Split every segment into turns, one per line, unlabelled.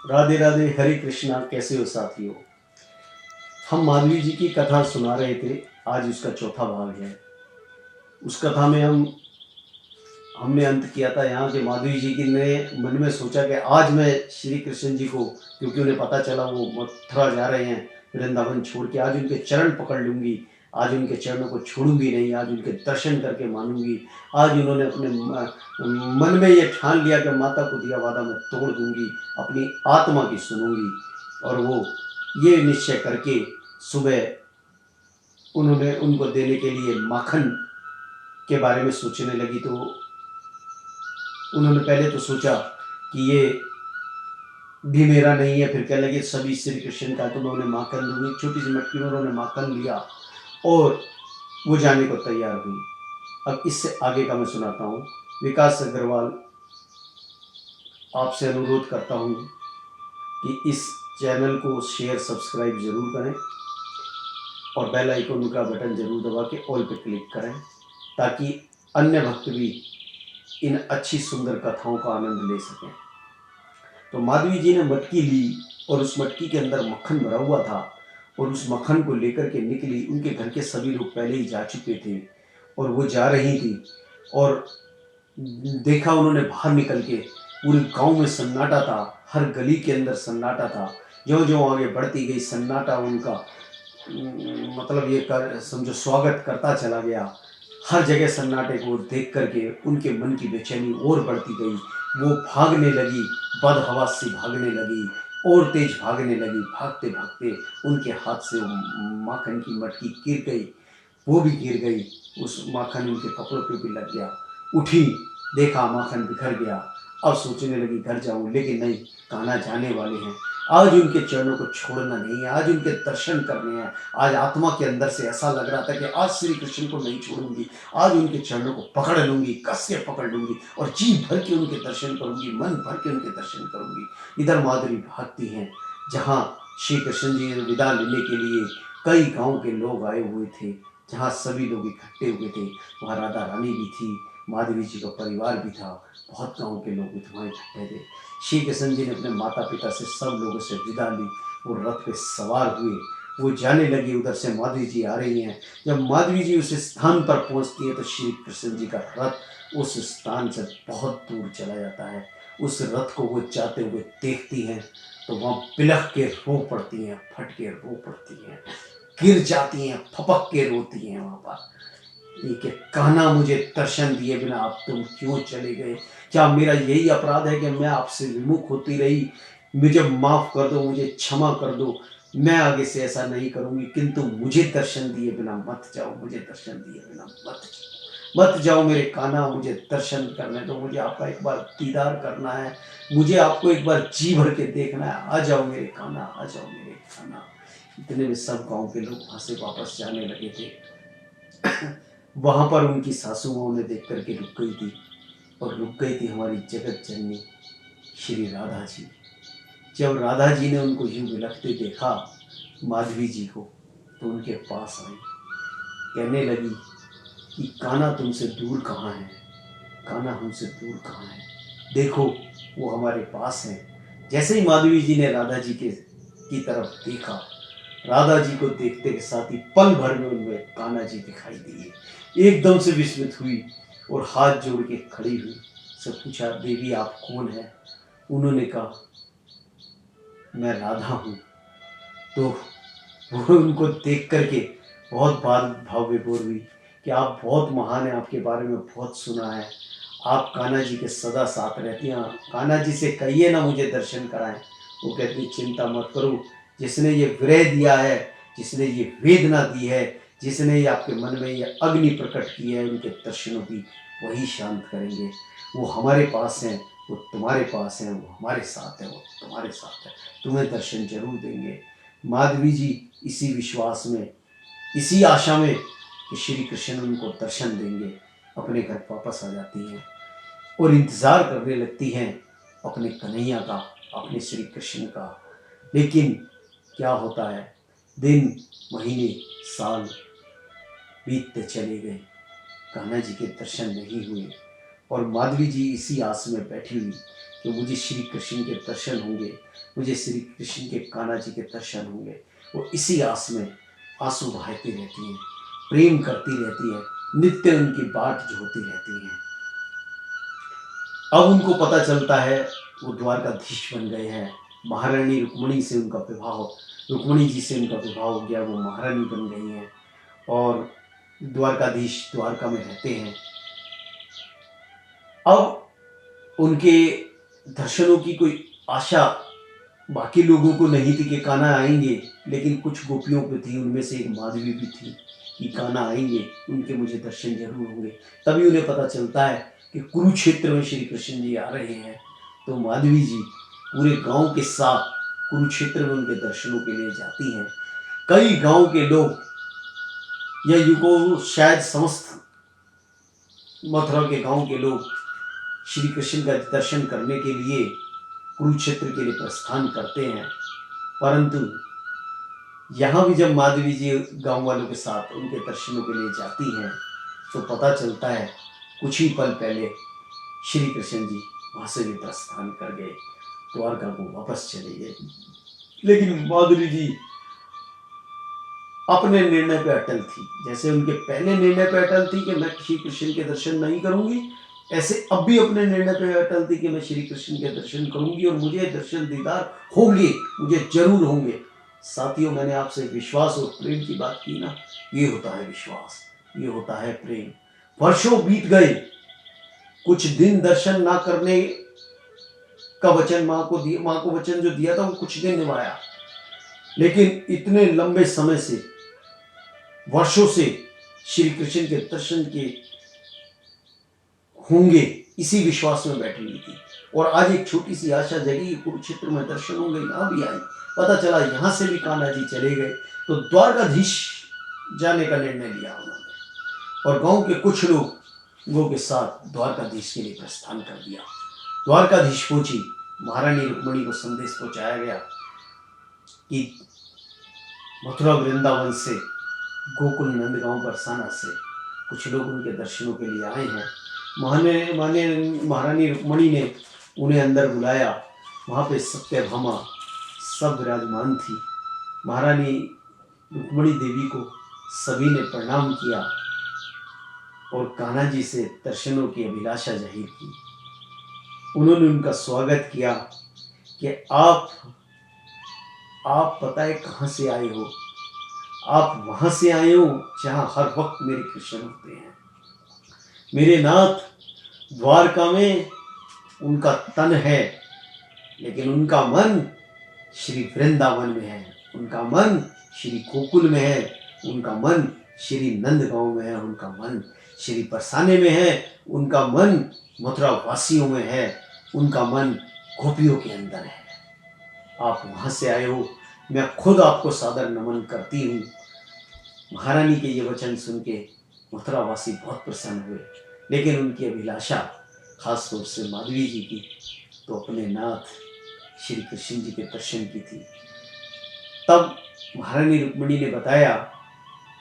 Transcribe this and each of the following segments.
राधे राधे, हरे कृष्णा। कैसे हो साथियों? हम माधवी जी की कथा सुना रहे थे। आज उसका चौथा भाग है। उस कथा में हमने अंत किया था यहाँ के माधवी जी की ने मन में सोचा कि आज मैं श्री कृष्ण जी को, क्योंकि उन्हें पता चला वो मथुरा जा रहे हैं वृंदावन छोड़ के, आज उनके चरण पकड़ लूंगी, आज उनके चरणों को छोड़ूंगी नहीं, आज उनके दर्शन करके मानूंगी। आज उन्होंने अपने मन में ये ठान लिया कि माता को दिया वादा मैं तोड़ दूंगी, अपनी आत्मा की सुनूंगी। और वो ये निश्चय करके सुबह उन्होंने उनको देने के लिए माखन के बारे में सोचने लगी। तो उन्होंने पहले तो सोचा कि ये भी मेरा नहीं है, फिर कहने लगे सभी श्री कृष्ण का, तो मैं उन्हें माखन दूंगी। छोटी सी मटकी में उन्होंने माखन लिया और वो जाने को तैयार हुई। अब इससे आगे का मैं सुनाता हूँ। विकास अग्रवाल, आपसे अनुरोध करता हूँ कि इस चैनल को शेयर सब्सक्राइब जरूर करें और बेल आइकन का बटन जरूर दबा के ऑल पे क्लिक करें, ताकि अन्य भक्त भी इन अच्छी सुंदर कथाओं का आनंद ले सकें। तो माधवी जी ने मटकी ली और उस मटकी के अंदर मक्खन भरा हुआ था और उस मक्खन को लेकर के निकली। उनके घर के सभी लोग पहले ही जा चुके थे और वो जा रही थी। और देखा उन्होंने बाहर निकल के पूरे गांव में सन्नाटा था, हर गली के अंदर सन्नाटा था। जो जो आगे बढ़ती गई सन्नाटा उनका मतलब ये कर समझो स्वागत करता चला गया। हर जगह सन्नाटे को देख करके उनके मन की बेचैनी और बढ़ती गई। वो भागने लगी, बदहवास सी भागने लगी और तेज भागने लगी। भागते भागते उनके हाथ से माखन की मटकी गिर गई, वो भी गिर गई। उस माखन उनके कपड़ों पे भी लग गया। उठी, देखा माखन बिखर गया। अब सोचने लगी घर जाऊं, लेकिन नहीं, कान्हा जाने वाले हैं। आज उनके चरणों को छोड़ना नहीं है, आज उनके दर्शन करने हैं। आज आत्मा के अंदर से ऐसा लग रहा था कि आज श्री कृष्ण को नहीं छोड़ूंगी, आज उनके चरणों को पकड़ लूंगी, कस के पकड़ लूंगी और जी भर के उनके दर्शन करूंगी, मन भर के उनके दर्शन करूंगी। इधर माधुरी भागती हैं जहाँ श्री कृष्ण जी विदा लेने के लिए कई गांव के लोग आए हुए थे, जहाँ सभी लोग इकट्ठे हुए थे। वहाँ राधा रानी भी थी, माधवी जी का परिवार भी था, बहुत गांव के लोग वहाँ इकट्ठे थे। श्री कृष्ण जी ने अपने माता पिता से सब लोगों से विदा ली और रथ पे सवार हुए। वो जाने लगी, उधर से माधवी जी आ रही हैं। जब माधवी जी उस स्थान पर पहुंचती है तो श्री कृष्ण जी का रथ उस स्थान से बहुत दूर चला जाता है। उस रथ को वो जाते हुए देखती हैं तो वहाँ बिलख के रो पड़ती हैं, फट के रो पड़ती हैं, गिर जाती हैं, फपक के रोती हैं वहाँ पर। ठीक है, कान्हा मुझे दर्शन दिए बिना आप तुम क्यों चले गए? क्या मेरा यही अपराध है कि मैं आपसे विमुख होती रही? मुझे माफ कर दो, मुझे क्षमा कर दो, मैं आगे से ऐसा नहीं करूंगी, किंतु मुझे दर्शन दिए बिना मत जाओ, मुझे दर्शन दिए बिना मत जाओ मेरे कान्हा, मुझे दर्शन करने दो, मुझे आपका एक बार दीदार करना है, मुझे आपको एक बार जी भर के देखना है। आ जाओ मेरे कान्हा, आ जाओ मेरे कान्हा। इतने में सब गांव के लोग वहां से वापस जाने लगे थे। वहां पर उनकी सासू माँ उन्हें देख करके रुक गई थी और रुक गई थी हमारी जगत जननी श्री राधा जी। जब राधा जी ने उनको यूं बिलखते देखा माधवी जी को, तो उनके पास आई, कहने लगी कि कान्हा तुमसे दूर कहाँ है, कान्हा हमसे दूर कहाँ है, देखो वो हमारे पास है। जैसे ही माधवी जी ने राधा जी की तरफ देखा, राधा जी को देखते के साथ ही पल भर में उनमें कान्हा जी दिखाई दिए। एकदम से विस्मित हुई और हाथ जोड़ के खड़ी हुई। सब पूछा, देवी आप कौन है? उन्होंने कहा, मैं राधा हूँ। तो वो उनको देख करके बहुत भाव विभोर हुई कि आप बहुत महान हैं, आपके बारे में बहुत सुना है, आप कान्हा जी के सदा साथ रहती हैं, कान्हा जी से कहिए ना मुझे दर्शन कराएं। वो कहती, चिंता मत करो, जिसने ये विरह दिया है, जिसने ये वेदना दी है, जिसने ये आपके मन में ये अग्नि प्रकट की है, उनके दर्शनों की वही शांत करेंगे। वो हमारे पास हैं, वो तुम्हारे पास हैं, वो हमारे साथ है, वो तुम्हारे साथ है, तुम्हें दर्शन जरूर देंगे। माधवी जी इसी विश्वास में, इसी आशा में कि श्री कृष्ण उनको दर्शन देंगे, अपने घर वापस आ जाती हैं और इंतजार करने लगती हैं अपने कन्हैया का, अपने श्री कृष्ण का। लेकिन क्या होता है, दिन महीने साल बीतते चले गए, कान्हा जी के दर्शन नहीं हुए और माधवी जी इसी आस में बैठी हुई कि मुझे श्री कृष्ण के दर्शन होंगे, मुझे श्री कृष्ण के कान्हा जी के दर्शन होंगे। वो इसी आस में आंसू बहाती रहती हैं, प्रेम करती रहती है, नित्य उनकी बाट जोहती रहती हैं। अब उनको पता चलता है वो द्वारकाधीश बन गए हैं, महारानी रुक्मिणी से उनका विवाह, रुक्मिणी जी से उनका विवाह हो गया, वो महारानी बन गई हैं और द्वारकाधीश द्वारका में रहते हैं। अब उनके दर्शनों की कोई आशा बाकी लोगों को नहीं थी कि कान्हा आएंगे, लेकिन कुछ गोपियों को थी, उनमें से एक माधवी भी थी कि कान्हा आएंगे, उनके मुझे दर्शन जरूर होंगे। तभी उन्हें पता चलता है कि कुरुक्षेत्र में श्री कृष्ण जी आ रहे हैं, तो माधवी जी पूरे गांव के साथ कुरुक्षेत्र में उनके दर्शनों के लिए जाती हैं। कई गांव के लोग या युगों शायद समस्त मथुरा के गांव के लोग श्री कृष्ण का दर्शन करने के लिए कुरुक्षेत्र के लिए प्रस्थान करते हैं। परंतु यहाँ भी जब माधवी जी गांव वालों के साथ उनके दर्शनों के लिए जाती हैं तो पता चलता है कुछ ही पल पहले श्री कृष्ण जी वहां से भी प्रस्थान कर गए, द्वारका को वापस चले गए। लेकिन माधुरी जी अपने निर्णय पे अटल थी। जैसे उनके पहले निर्णय पे अटल थी कि मैं श्री कृष्ण के दर्शन नहीं करूंगी, ऐसे अब भी अपने निर्णय पे अटल थी कि मैं श्री कृष्ण के दर्शन करूंगी और मुझे दर्शन दीदार होंगे, मुझे जरूर होंगे। साथियों, मैंने आपसे विश्वास और प्रेम की बात की ना, ये होता है विश्वास, ये होता है प्रेम। वर्षों बीत गए, कुछ दिन दर्शन ना करने का वचन माँ को वचन जो दिया था वो कुछ दिन निभाया, लेकिन इतने लंबे समय से, वर्षों से श्री कृष्ण के दर्शन के होंगे इसी विश्वास में बैठी हुई थी। और आज एक छोटी सी आशा जगी, कुरुक्षेत्र में दर्शन होंगे, यहाँ भी आई, पता चला यहाँ से भी कान्हा जी चले गए, तो द्वारकाधीश जाने का निर्णय लिया उन्होंने और गांव के कुछ लोगों के साथ द्वारकाधीश के लिए प्रस्थान कर दिया। द्वारकाधीश पहुंची, महारानी रुक्मिणी को संदेश पहुंचाया गया कि मथुरा वृंदावन से, गोकुल नंदगांव बरसाना से कुछ लोग उनके दर्शनों के लिए आए हैं। महारानी रुक्मिणी ने उन्हें अंदर बुलाया। वहाँ पे सत्यभामा सब विराजमान थी। महारानी रुक्मिणी देवी को सभी ने प्रणाम किया और कान्हा जी से दर्शनों की अभिलाषा जाहिर की। उन्होंने उनका स्वागत किया कि आप पता है कहाँ से आए हो, आप वहां से आए हो जहां हर वक्त मेरे कृष्ण होते हैं। मेरे नाथ द्वारका में उनका तन है, लेकिन उनका मन श्री वृंदावन में है, उनका मन श्री गोकुल में है, उनका मन श्री नंदगांव में है, उनका मन श्री बरसाने में है, उनका मन मथुरा वासियों में है, उनका मन गोपियों के अंदर है। आप वहां से आए हो, मैं खुद आपको सादर नमन करती हूँ। महारानी के ये वचन सुन के मथुरावासी बहुत प्रसन्न हुए, लेकिन उनकी अभिलाषा खास तौर से माधवी जी की तो अपने नाथ श्री कृष्ण जी के दर्शन की थी। तब महारानी रुक्मिणी ने बताया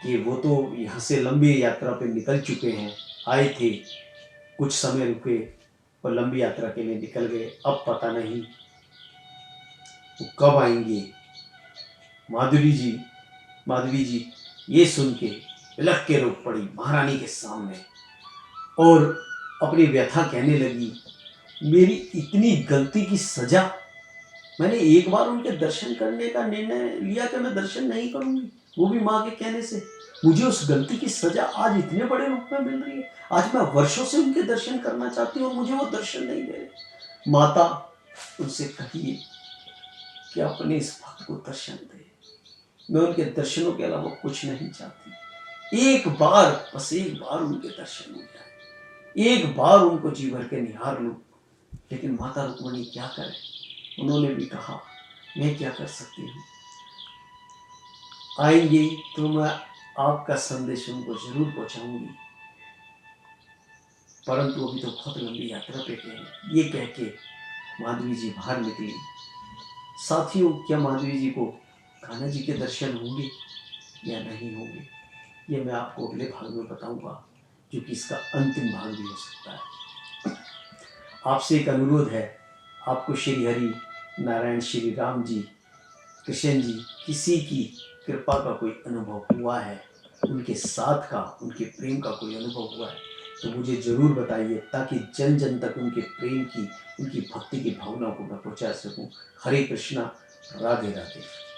कि वो तो यहाँ से लंबी यात्रा पे निकल चुके हैं, आए थे, कुछ समय रुके और लंबी यात्रा के लिए निकल गए, अब पता नहीं वो कब आएंगे। माधवी जी ये सुन के बिलख के रो पड़ी महारानी के सामने और अपनी व्यथा कहने लगी, मेरी इतनी गलती की सजा, मैंने एक बार उनके दर्शन करने का निर्णय लिया कि मैं दर्शन नहीं करूंगी, वो भी माँ के कहने से, मुझे उस गलती की सजा आज इतने बड़े रूप में मिल रही है। आज मैं वर्षों से उनके दर्शन करना चाहती हूँ और मुझे वो दर्शन नहीं दे रहे। माता, उनसे कहिए कि अपने इस भक्त को दर्शन दे, मैं उनके दर्शनों के अलावा कुछ नहीं चाहती। एक बार, बस एक बार उनके दर्शन हो जाए, एक बार उनको जी भर के निहार लूं। लेकिन माता रुक्मिणी क्या करे, उन्होंने भी कहा मैं क्या कर सकती हूँ, आएंगे तो मैं आपका संदेश उनको जरूर पहुंचाऊंगी, परंतु अभी तो बहुत लंबी यात्रा पे गए। ये कह के माधवी जी बाहर निकली। साथियों, क्या माधवी जी को कान्हा जी के दर्शन होंगे या नहीं होंगे, ये मैं आपको अगले भाग में बताऊंगा, जो कि इसका अंतिम भाग भी हो सकता है। आपसे एक अनुरोध है, आपको श्री हरि नारायण श्री राम जी, कृष्ण जी, किसी की कृपा का कोई अनुभव हुआ है, उनके साथ का, उनके प्रेम का कोई अनुभव हुआ है, तो मुझे ज़रूर बताइए, ताकि जन जन तक उनके प्रेम की, उनकी भक्ति की भावना को मैं पहुंचा सकूं। हरे कृष्णा, राधे राधे।